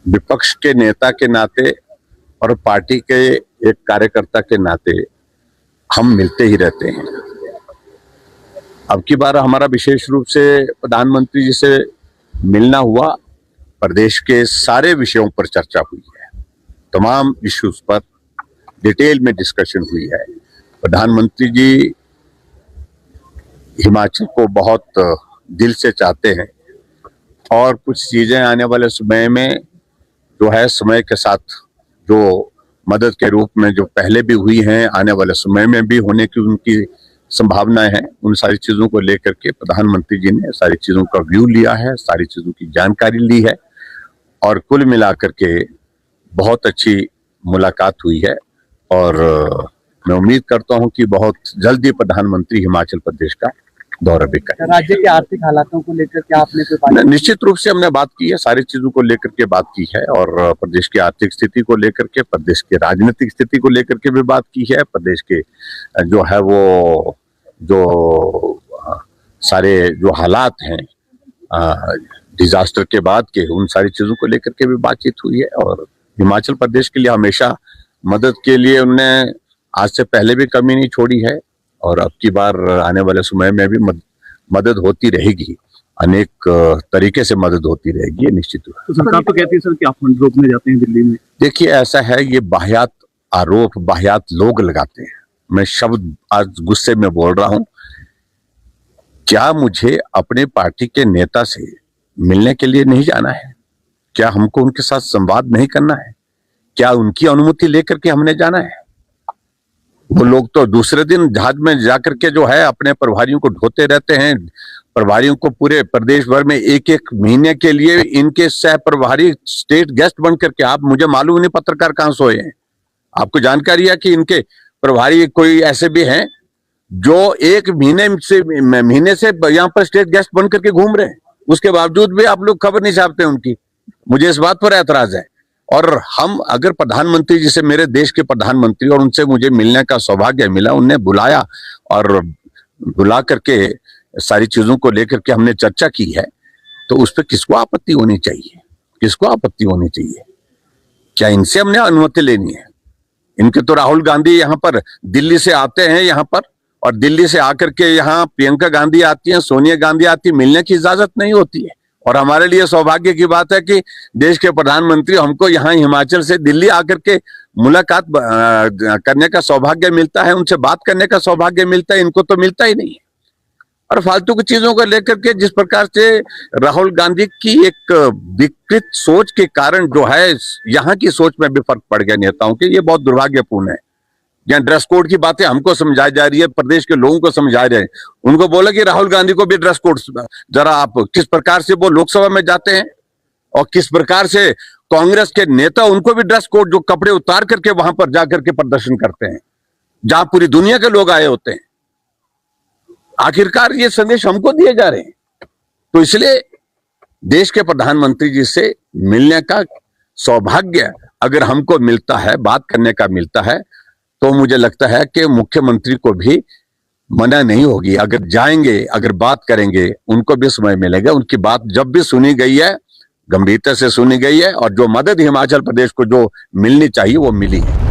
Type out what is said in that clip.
विपक्ष के नेता के नाते और पार्टी के एक कार्यकर्ता के नाते हम मिलते ही रहते हैं। अब की बार हमारा विशेष रूप से प्रधानमंत्री जी से मिलना हुआ। प्रदेश के सारे विषयों पर चर्चा हुई है, तमाम इश्यूज पर डिटेल में डिस्कशन हुई है। प्रधानमंत्री जी हिमाचल को बहुत दिल से चाहते हैं और कुछ चीजें आने वाले समय में जो है समय के साथ जो मदद के रूप में जो पहले भी हुई हैं, आने वाले समय में भी होने की उनकी संभावनाएं हैं। उन सारी चीजों को लेकर के प्रधानमंत्री जी ने सारी चीजों का व्यू लिया है, सारी चीजों की जानकारी ली है और कुल मिलाकर के बहुत अच्छी मुलाकात हुई है। और मैं उम्मीद करता हूं कि बहुत जल्दी प्रधानमंत्री हिमाचल प्रदेश का दौरा भी करें। राज्य के आर्थिक हालातों को लेकर क्या आपने कोई बात? निश्चित रूप से हमने बात की है, सारी चीजों को लेकर के बात की है और प्रदेश की आर्थिक स्थिति को लेकर के, प्रदेश की राजनीतिक स्थिति को लेकर के भी बात की है। प्रदेश के जो है वो जो सारे जो हालात हैं डिजास्टर के बाद के, उन सारी चीजों को लेकर के भी बातचीत हुई है। और हिमाचल प्रदेश के लिए हमेशा मदद के लिए उन्होंने आज से पहले भी कमी नहीं छोड़ी है और अब की बार आने वाले समय में भी मदद होती रहेगी, अनेक तरीके से मदद होती रहेगी, ये निश्चित रूप। तो सरकार तो कहती है सर कि आप फंड रोकने जाते हैं दिल्ली में। देखिए ऐसा है, ये बाहियात आरोप बाहियात लोग लगाते हैं। मैं शब्द आज गुस्से में बोल रहा हूं। क्या मुझे अपने पार्टी के नेता से मिलने के लिए नहीं जाना है? क्या हमको उनके साथ संवाद नहीं करना है? क्या उनकी अनुमति लेकर के हमने जाना है? वो लोग तो दूसरे दिन जहाज में जाकर के जो है अपने प्रभारियों को ढोते रहते हैं। प्रभारियों को पूरे प्रदेश भर में एक एक महीने के लिए इनके सह प्रभारी स्टेट गेस्ट बन करके, आप मुझे मालूम नहीं पत्रकार कहां सोए हैं, आपको जानकारी है कि इनके प्रभारी कोई ऐसे भी हैं जो एक महीने से यहाँ पर स्टेट गेस्ट बन करके घूम रहे हैं, उसके बावजूद भी आप लोग खबर नहीं छापते उनकी। मुझे इस बात पर ऐतराज है। और हम अगर प्रधानमंत्री जी से, मेरे देश के प्रधानमंत्री, और उनसे मुझे मिलने का सौभाग्य मिला, उन्हें बुलाया और बुला करके सारी चीजों को लेकर के हमने चर्चा की है, तो उस पर किसको आपत्ति होनी चाहिए? किसको आपत्ति होनी चाहिए? क्या इनसे हमने अनुमति लेनी है? इनके तो राहुल गांधी यहाँ पर दिल्ली से आते हैं यहाँ पर, और दिल्ली से आकर के यहाँ प्रियंका गांधी आती हैं, सोनिया गांधी आती है, मिलने की इजाजत नहीं होती है। और हमारे लिए सौभाग्य की बात है कि देश के प्रधानमंत्री हमको यहाँ हिमाचल से दिल्ली आकर के मुलाकात करने का सौभाग्य मिलता है, उनसे बात करने का सौभाग्य मिलता है। इनको तो मिलता ही नहीं है। और फालतू की चीजों को लेकर के जिस प्रकार से राहुल गांधी की एक विकृत सोच के कारण जो है यहाँ की सोच में भी फर्क पड़ गया नेताओं के, ये बहुत दुर्भाग्यपूर्ण है। यहाँ ड्रेस कोड की बातें हमको समझाई जा रही है, प्रदेश के लोगों को समझा रहे हैं। उनको बोला कि राहुल गांधी को भी ड्रेस कोड, जरा आप किस प्रकार से वो लोकसभा में जाते हैं और किस प्रकार से कांग्रेस के नेता उनको भी ड्रेस कोड, जो कपड़े उतार करके वहां पर जाकर के प्रदर्शन करते हैं जहां पूरी दुनिया के लोग आए होते हैं। आखिरकार ये संदेश हमको दिए जा रहे हैं। तो इसलिए देश के प्रधानमंत्री जी से मिलने का सौभाग्य अगर हमको मिलता है, बात करने का मिलता है, तो मुझे लगता है कि मुख्यमंत्री को भी मना नहीं होगी। अगर जाएंगे, अगर बात करेंगे, उनको भी समय मिलेगा। उनकी बात जब भी सुनी गई है, गंभीरता से सुनी गई है और जो मदद हिमाचल प्रदेश को जो मिलनी चाहिए वो मिली है।